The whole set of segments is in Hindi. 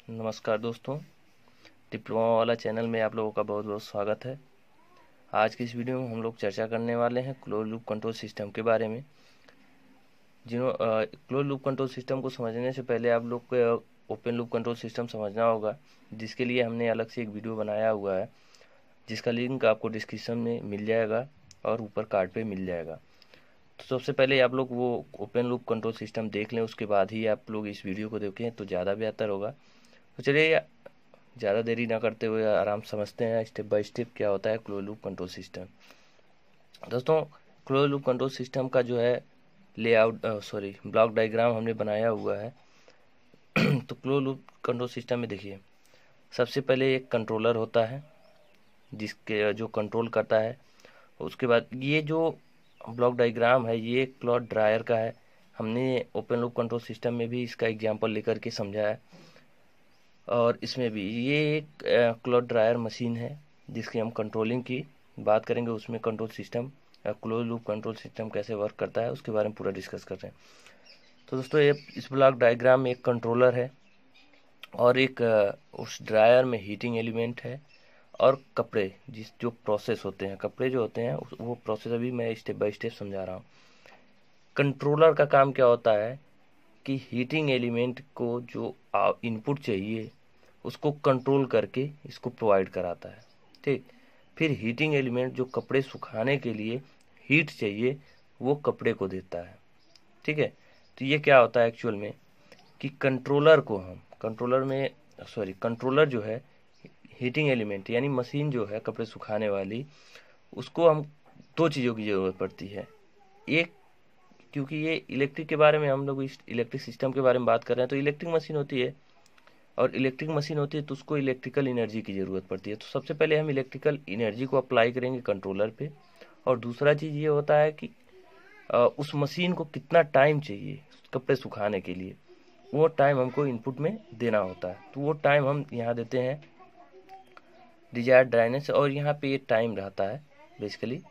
नमस्कार दोस्तों, डिप्लोमा वाला चैनल में आप लोगों का बहुत बहुत स्वागत है। आज की इस वीडियो में हम लोग चर्चा करने वाले हैं क्लोज लूप कंट्रोल सिस्टम के बारे में। क्लोज लूप कंट्रोल सिस्टम को समझने से पहले आप लोग को ओपन लूप कंट्रोल सिस्टम समझना होगा, जिसके लिए हमने अलग से एक वीडियो बनाया हुआ है, जिसका लिंक आपको डिस्क्रिप्शन में मिल जाएगा और ऊपर कार्ड पे मिल जाएगा। तो सबसे पहले आप लोग वो ओपन लूप कंट्रोल सिस्टम देख लें, उसके बाद ही आप लोग इस वीडियो को देखें तो ज़्यादा बेहतर होगा। तो चलिए ज़्यादा देरी ना करते हुए आराम समझते हैं स्टेप बाय स्टेप क्या होता है क्लोज लूप कंट्रोल सिस्टम। दोस्तों, क्लोज लूप कंट्रोल सिस्टम का जो है ब्लॉक डायग्राम हमने बनाया हुआ है। तो क्लोज लूप कंट्रोल सिस्टम में देखिए, सबसे पहले एक कंट्रोलर होता है जिसके जो कंट्रोल करता है। उसके बाद ये जो ब्लॉक डायग्राम है ये क्लॉथ ड्रायर का है। हमने ओपन लूप कंट्रोल सिस्टम में भी इसका एग्जाम्पल लेकर के समझा है, और इसमें भी ये एक क्लॉथ ड्रायर मशीन है जिसकी हम कंट्रोलिंग की बात करेंगे। उसमें control system close loop control system कैसे वर्क करता है उसके बारे में पूरा डिस्कस कर रहे हैं। तो दोस्तों, ये इस ब्लॉक डायग्राम में एक कंट्रोलर है और एक उस ड्रायर में हीटिंग एलिमेंट है और कपड़े जो प्रोसेस होते हैं, कपड़े जो होते हैं वो प्रोसेस अभी मैं स्टेप बाय स्टेप समझा रहा हूँ। कंट्रोलर का काम क्या होता है कि हीटिंग एलिमेंट को जो इनपुट चाहिए उसको कंट्रोल करके इसको प्रोवाइड कराता है। ठीक, फिर हीटिंग एलिमेंट जो कपड़े सुखाने के लिए हीट चाहिए वो कपड़े को देता है। ठीक है, तो ये क्या होता है एक्चुअल में कि कंट्रोलर जो है हीटिंग एलिमेंट यानी मशीन जो है कपड़े सुखाने वाली, उसको हम दो चीज़ों की ज़रूरत पड़ती है। एक, क्योंकि ये इलेक्ट्रिक के बारे में हम लोग इस इलेक्ट्रिक सिस्टम के बारे में बात कर रहे हैं, तो इलेक्ट्रिक मशीन होती है और इलेक्ट्रिक मशीन होती है तो उसको इलेक्ट्रिकल एनर्जी की ज़रूरत पड़ती है। तो सबसे पहले हम इलेक्ट्रिकल एनर्जी को अप्लाई करेंगे कंट्रोलर पे। और दूसरा चीज़ ये होता है कि उस मशीन को कितना टाइम चाहिए कपड़े सुखाने के लिए, वो टाइम हमको इनपुट में देना होता है। तो वो टाइम हम यहाँ देते हैं डिजायर्ड ड्राइनेस, और यहाँ पे ये टाइम रहता है बेसिकली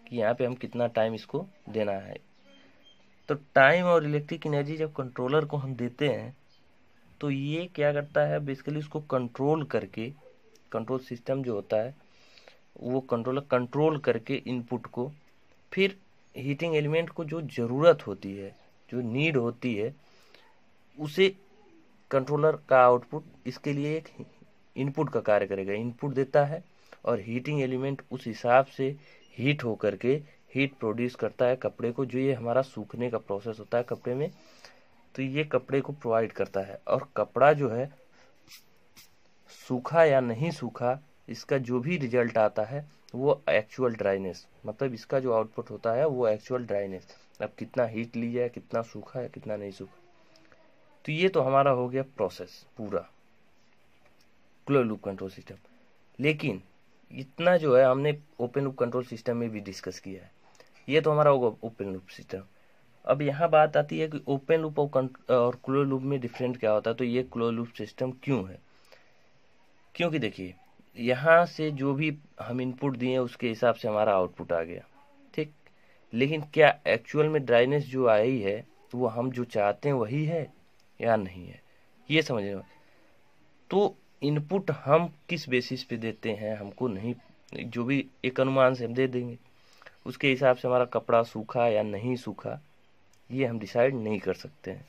कि यहाँ पे हम कितना टाइम इसको देना है। तो टाइम और इलेक्ट्रिक एनर्जी जब कंट्रोलर को हम देते हैं तो ये क्या करता है बेसिकली उसको कंट्रोल करके, कंट्रोल सिस्टम जो होता है वो कंट्रोलर कंट्रोल करके इनपुट को, फिर हीटिंग एलिमेंट को जो ज़रूरत होती है, जो नीड होती है, उसे कंट्रोलर का आउटपुट इसके लिए एक इनपुट का कार्य करेगा, इनपुट देता है और हीटिंग एलिमेंट उस हिसाब से हीट होकर के हीट प्रोड्यूस करता है कपड़े को। जो ये हमारा सूखने का प्रोसेस होता है कपड़े में, तो ये कपड़े को प्रोवाइड करता है। और कपड़ा जो है सूखा या नहीं सूखा, इसका जो भी रिजल्ट आता है वो एक्चुअल ड्राइनेस, मतलब इसका जो आउटपुट होता है वो एक्चुअल ड्राइनेस। अब कितना हीट ली जाए, कितना सूखा है कितना नहीं सूखा। तो ये तो हमारा हो गया प्रोसेस पूरा क्लोज लूप कंट्रोल सिस्टम। लेकिन इतना जो है हमने ओपन लूप कंट्रोल सिस्टम में भी डिस्कस किया है। ये तो हमारा होगा ओपन लूप सिस्टम। अब यहाँ बात आती है कि ओपन लूप और क्लोज लूप में डिफरेंट क्या होता है। तो ये क्लोज लूप सिस्टम क्यों है? क्योंकि देखिए, यहाँ से जो भी हम इनपुट दिए उसके हिसाब से हमारा आउटपुट आ गया। ठीक, लेकिन क्या एक्चुअल में ड्राइनेस जो आई है वो हम जो चाहते हैं वही है या नहीं है, ये समझने में। तो इनपुट हम किस बेसिस पे देते हैं हमको नहीं, जो भी एक अनुमान से हम दे देंगे, उसके हिसाब से हमारा कपड़ा सूखा या नहीं सूखा ये हम डिसाइड नहीं कर सकते हैं।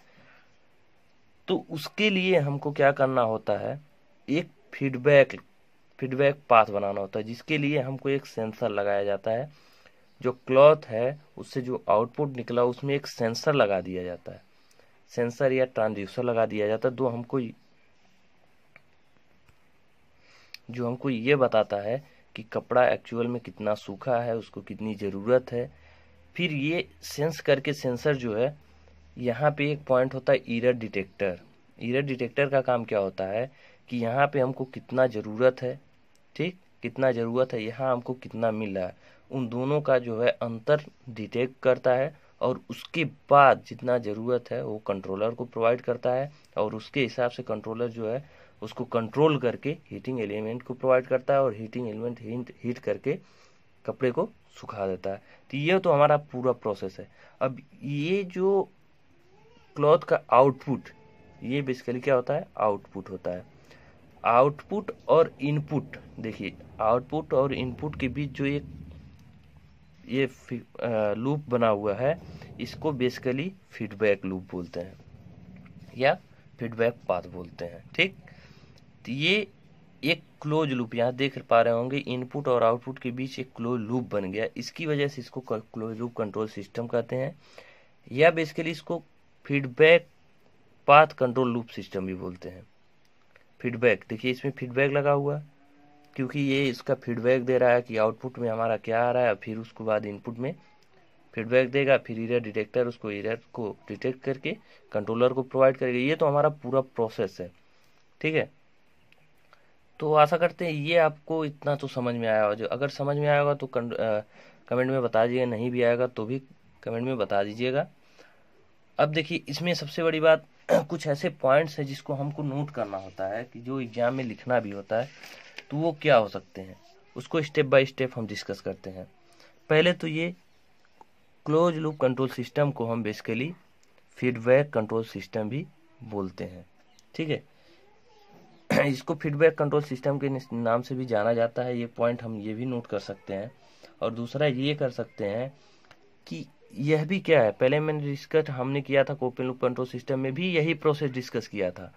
तो उसके लिए हमको क्या करना होता है, एक फीडबैक पाथ बनाना होता है, जिसके लिए हमको एक सेंसर लगाया जाता है। जो क्लॉथ है उससे जो आउटपुट निकला उसमें एक सेंसर लगा दिया जाता है, सेंसर या ट्रांसड्यूसर लगा दिया जाता है, जो हमको ये बताता है कि कपड़ा एक्चुअल में कितना सूखा है, उसको कितनी ज़रूरत है। फिर ये सेंस करके सेंसर जो है, यहाँ पे एक पॉइंट होता है एरर डिटेक्टर। एरर डिटेक्टर का काम क्या होता है कि यहाँ पे हमको कितना ज़रूरत है, ठीक, कितना ज़रूरत है, यहाँ हमको कितना मिल रहा है, उन दोनों का जो है अंतर डिटेक्ट करता है। और उसके बाद जितना ज़रूरत है वो कंट्रोलर को प्रोवाइड करता है, और उसके हिसाब से कंट्रोलर जो है उसको कंट्रोल करके हीटिंग एलिमेंट को प्रोवाइड करता है, और हीटिंग एलिमेंट हीट करके कपड़े को सुखा देता है। तो ये तो हमारा पूरा प्रोसेस है। अब ये जो क्लॉथ का आउटपुट, ये बेसिकली क्या होता है, आउटपुट होता है। आउटपुट और इनपुट, देखिए आउटपुट और इनपुट के बीच जो ये लूप बना हुआ है, इसको बेसिकली फीडबैक लूप बोलते हैं या फीडबैक पाथ बोलते हैं। ठीक, तो ये एक क्लोज लूप, यहाँ देख पा रहे होंगे इनपुट और आउटपुट के बीच एक क्लोज लूप बन गया, इसकी वजह से इसको क्लोज लूप कंट्रोल सिस्टम कहते हैं, या बेसिकली इसको feedback path control loop system भी बोलते हैं। फीडबैक, देखिए इसमें फीडबैक लगा हुआ, क्योंकि ये इसका फीडबैक दे रहा है कि आउटपुट में हमारा क्या आ रहा है, फिर उसके बाद इनपुट में फीडबैक देगा, फिर एरर डिटेक्टर उसको एरर को डिटेक्ट करके कंट्रोलर को प्रोवाइड करेगा। ये तो हमारा पूरा प्रोसेस है। ठीक है, तो आशा करते हैं ये आपको इतना तो समझ में आया होगा। जो अगर समझ में आया होगा तो कमेंट में बता दीजिएगा, नहीं भी आएगा तो भी कमेंट में बता दीजिएगा। अब देखिए इसमें सबसे बड़ी बात कुछ ऐसे पॉइंट्स हैं जिसको हमको नोट करना होता है कि जो एग्जाम में लिखना भी होता है, तो वो क्या हो सकते हैं, उसको स्टेप बाय स्टेप हम डिस्कस करते हैं। पहले तो ये क्लोज लूप कंट्रोल सिस्टम को हम बेसिकली फीडबैक कंट्रोल सिस्टम भी बोलते हैं। ठीक है, इसको फीडबैक कंट्रोल सिस्टम के नाम से भी जाना जाता है, ये पॉइंट हम ये भी नोट कर सकते हैं। और दूसरा ये कर सकते हैं कि यह भी क्या है, पहले मैंने डिस्कस हमने किया था ओपन लूप कंट्रोल सिस्टम में भी यही प्रोसेस डिस्कस किया था।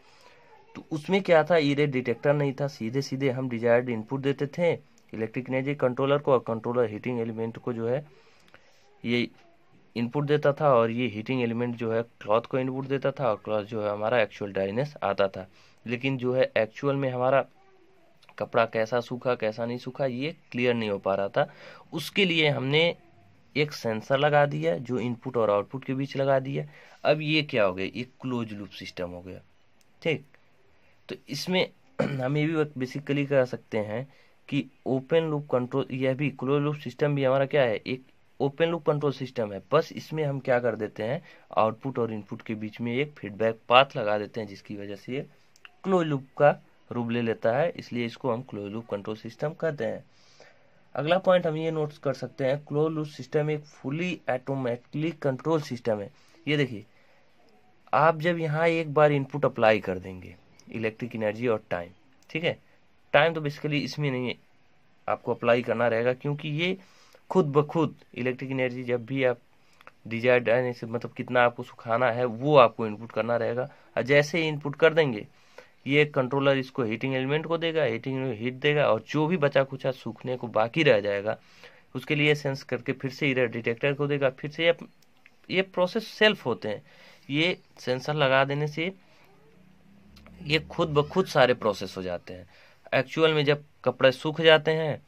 तो उसमें क्या था, एरर डिटेक्टर नहीं था, सीधे सीधे हम डिजायर्ड इनपुट देते थे इलेक्ट्रिक एनर्जी कंट्रोलर को, और कंट्रोलर हीटिंग एलिमेंट को जो है ये इनपुट देता था, और ये हीटिंग एलिमेंट जो है क्लॉथ को इनपुट देता था, और क्लॉथ जो है हमारा एक्चुअल ड्राइनेस आता था। लेकिन जो है एक्चुअल में हमारा कपड़ा कैसा सूखा कैसा नहीं सूखा ये क्लियर नहीं हो पा रहा था। उसके लिए हमने एक सेंसर लगा दिया जो इनपुट और आउटपुट के बीच लगा दिया। अब ये क्या हो गया, ये क्लोज लूप सिस्टम हो गया। ठीक, तो इसमें हम ये भी बेसिकली कह सकते हैं कि ओपन लूप कंट्रोल, यह भी क्लोज लूप सिस्टम भी हमारा क्या है, एक ओपन लूप कंट्रोल सिस्टम है। बस इसमें हम क्या कर देते हैं, आउटपुट और इनपुट के बीच में एक फीडबैक पाथ लगा देते हैं, जिसकी वजह से ये क्लोज लूप का रूप ले लेता है, इसलिए इसको हम क्लोज लूप कंट्रोल सिस्टम कहते हैं। अगला पॉइंट हम ये नोट कर सकते हैं, क्लोज लूप सिस्टम एक फुली ऑटोमेटिकली कंट्रोल सिस्टम है। ये देखिए, आप जब यहाँ एक बार इनपुट अप्लाई कर देंगे इलेक्ट्रिक एनर्जी और टाइम, ठीक है, टाइम तो बेसिकली इसमें नहीं आपको अप्लाई करना रहेगा, क्योंकि ये खुद ब खुद इलेक्ट्रिक एनर्जी जब भी आप डिजायर्ड से मतलब कितना आपको सुखाना है वो आपको इनपुट करना रहेगा। और जैसे ही इनपुट कर देंगे ये कंट्रोलर इसको हीटिंग एलिमेंट को देगा, हीटिंग हीट देगा, और जो भी बचा कुचा सूखने को बाकी रह जाएगा उसके लिए सेंस करके फिर से एरर डिटेक्टर को देगा। फिर से ये प्रोसेस सेल्फ होते हैं, ये सेंसर लगा देने से ये खुद ब खुद सारे प्रोसेस हो जाते हैं। एक्चुअल में जब कपड़े सूख जाते हैं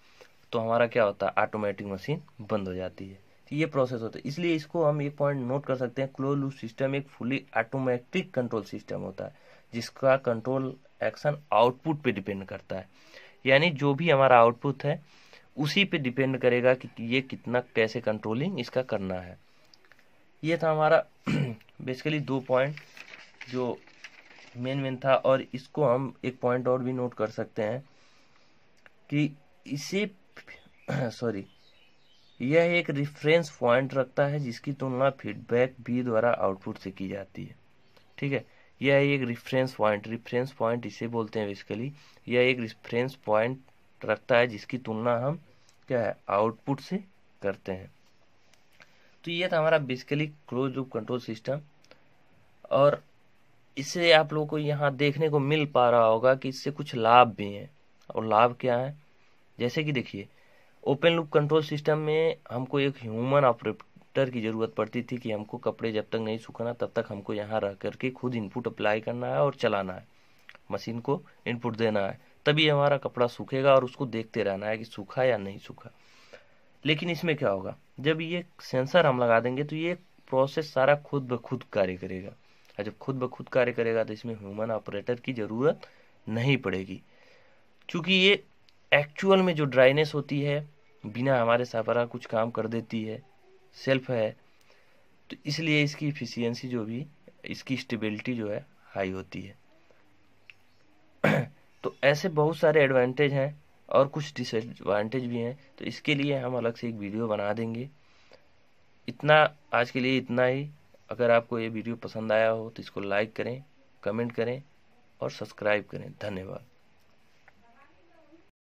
तो हमारा क्या होता है, ऑटोमेटिक मशीन बंद हो जाती है। तो ये प्रोसेस होता है, इसलिए इसको हम ये पॉइंट नोट कर सकते हैं, क्लोज लूप सिस्टम एक फुली ऑटोमेटिक कंट्रोल सिस्टम होता है, जिसका कंट्रोल एक्शन आउटपुट पे डिपेंड करता है। यानी जो भी हमारा आउटपुट है उसी पे डिपेंड करेगा कि ये कितना कैसे कंट्रोलिंग इसका करना है। ये था हमारा बेसिकली 2 पॉइंट जो मेन था। और इसको हम एक पॉइंट और भी नोट कर सकते हैं कि इसे यह एक रेफरेंस पॉइंट रखता है जिसकी तुलना फीडबैक बी द्वारा आउटपुट से की जाती है। ठीक है, यह एक रेफरेंस पॉइंट इसे बोलते हैं बेसिकली। यह एक रेफरेंस पॉइंट रखता है जिसकी तुलना हम क्या है, आउटपुट से करते हैं। तो ये था हमारा basically close loop control system. और इससे आप लोगों को यहाँ देखने को मिल पा रहा होगा कि इससे कुछ लाभ भी हैं। और लाभ क्या है, जैसे कि देखिए ओपन लूप कंट्रोल सिस्टम में हमको एक ह्यूमन ऑपरेटर की ज़रूरत पड़ती थी कि हमको कपड़े जब तक नहीं सूखना तब तक हमको यहाँ रह करके खुद इनपुट अप्लाई करना है और चलाना है, मशीन को इनपुट देना है, तभी हमारा कपड़ा सूखेगा और उसको देखते रहना है कि सूखा या नहीं सूखा। लेकिन इसमें क्या होगा, जब ये सेंसर हम लगा देंगे तो ये प्रोसेस सारा खुद ब खुद कार्य करेगा। और जब खुद ब खुद कार्य करेगा तो इसमें ह्यूमन ऑपरेटर की ज़रूरत नहीं पड़ेगी, क्योंकि ये एक्चुअल में जो ड्राइनेस होती है बिना हमारे सारा कुछ काम कर देती है, सेल्फ है। तो इसलिए इसकी इफिशियंसी जो भी, इसकी स्टेबिलिटी जो है हाई होती है। तो ऐसे बहुत सारे एडवांटेज हैं और कुछ डिसएडवांटेज भी हैं, तो इसके लिए हम अलग से एक वीडियो बना देंगे। इतना आज के लिए इतना ही। अगर आपको ये वीडियो पसंद आया हो तो इसको लाइक करें, कमेंट करें और सब्सक्राइब करें। धन्यवाद।